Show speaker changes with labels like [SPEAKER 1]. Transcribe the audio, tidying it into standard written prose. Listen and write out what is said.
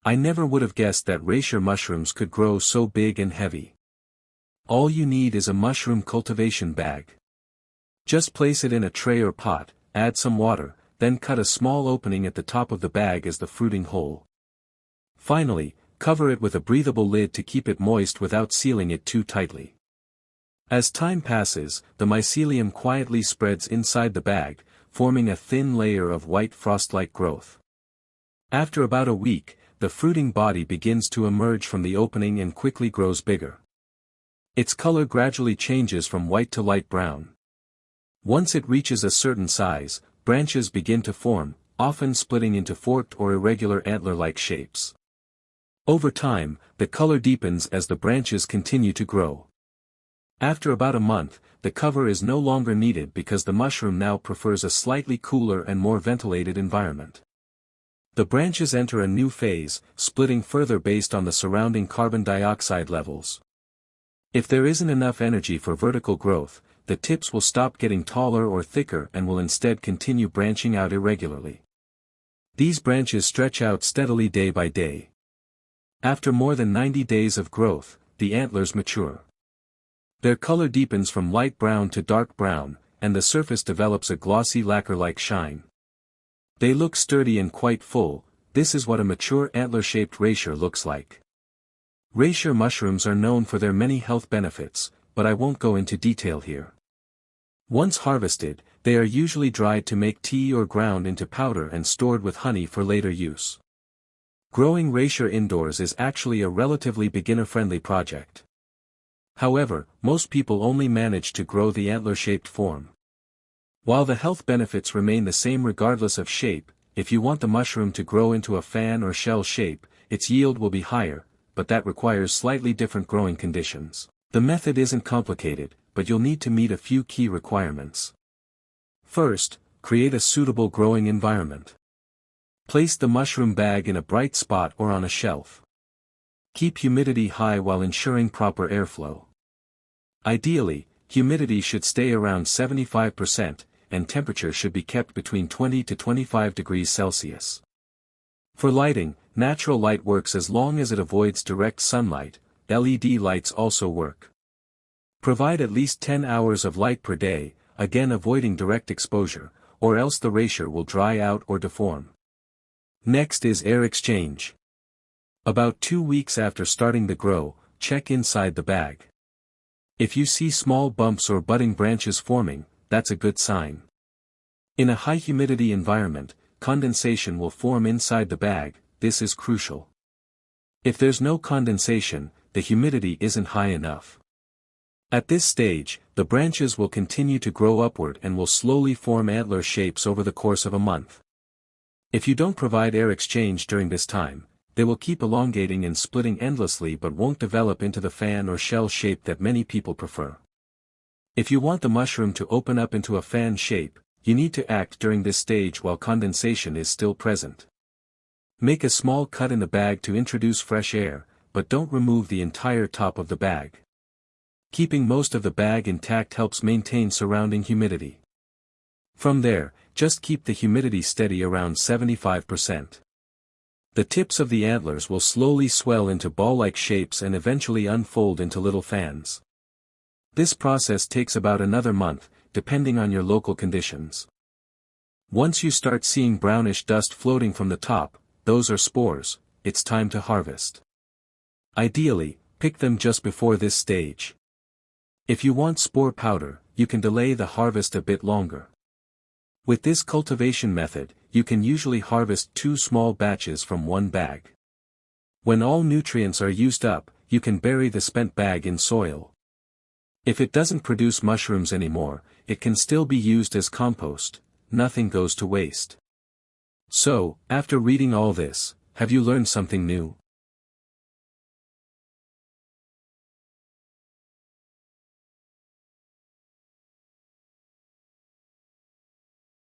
[SPEAKER 1] I never would have guessed that reishi mushrooms could grow so big and heavy. All you need is a mushroom cultivation bag. Just place it in a tray or pot, add some water, then cut a small opening at the top of the bag as the fruiting hole. Finally, cover it with a breathable lid to keep it moist without sealing it too tightly. As time passes, the mycelium quietly spreads inside the bag, forming a thin layer of white frost-like growth. After about a week, the fruiting body begins to emerge from the opening and quickly grows bigger. Its color gradually changes from white to light brown. Once it reaches a certain size, branches begin to form, often splitting into forked or irregular antler-like shapes. Over time, the color deepens as the branches continue to grow. After about a month, the cover is no longer needed because the mushroom now prefers a slightly cooler and more ventilated environment. The branches enter a new phase, splitting further based on the surrounding carbon dioxide levels. If there isn't enough energy for vertical growth, the tips will stop getting taller or thicker and will instead continue branching out irregularly. These branches stretch out steadily day by day. After more than 90 days of growth, the antlers mature. Their color deepens from light brown to dark brown, and the surface develops a glossy lacquer-like shine. They look sturdy and quite full. This is what a mature antler-shaped reishi looks like. Reishi mushrooms are known for their many health benefits, but I won't go into detail here. Once harvested, they are usually dried to make tea or ground into powder and stored with honey for later use. Growing reishi indoors is actually a relatively beginner-friendly project. However, most people only manage to grow the antler-shaped form. While the health benefits remain the same regardless of shape, if you want the mushroom to grow into a fan or shell shape, its yield will be higher, but that requires slightly different growing conditions. The method isn't complicated, but you'll need to meet a few key requirements. First, create a suitable growing environment. Place the mushroom bag in a bright spot or on a shelf. Keep humidity high while ensuring proper airflow. Ideally, humidity should stay around 75%, and temperature should be kept between 20 to 25 degrees Celsius. For lighting, natural light works as long as it avoids direct sunlight. LED lights also work. Provide at least 10 hours of light per day, again avoiding direct exposure, or else the reishi will dry out or deform. Next is air exchange. About 2 weeks after starting the grow, check inside the bag. If you see small bumps or budding branches forming, that's a good sign. In a high humidity environment, condensation will form inside the bag. This is crucial. If there's no condensation, the humidity isn't high enough. At this stage, the branches will continue to grow upward and will slowly form antler shapes over the course of a month. If you don't provide air exchange during this time, they will keep elongating and splitting endlessly but won't develop into the fan or shell shape that many people prefer. If you want the mushroom to open up into a fan shape, you need to act during this stage while condensation is still present. Make a small cut in the bag to introduce fresh air, but don't remove the entire top of the bag. Keeping most of the bag intact helps maintain surrounding humidity. From there, just keep the humidity steady around 75%. The tips of the antlers will slowly swell into ball-like shapes and eventually unfold into little fans. This process takes about another month, depending on your local conditions. Once you start seeing brownish dust floating from the top, those are spores. It's time to harvest. Ideally, pick them just before this stage. If you want spore powder, you can delay the harvest a bit longer. With this cultivation method, you can usually harvest 2 small batches from one bag. When all nutrients are used up, you can bury the spent bag in soil. If it doesn't produce mushrooms anymore, it can still be used as compost. Nothing goes to waste. So, after reading all this, have you learned something new?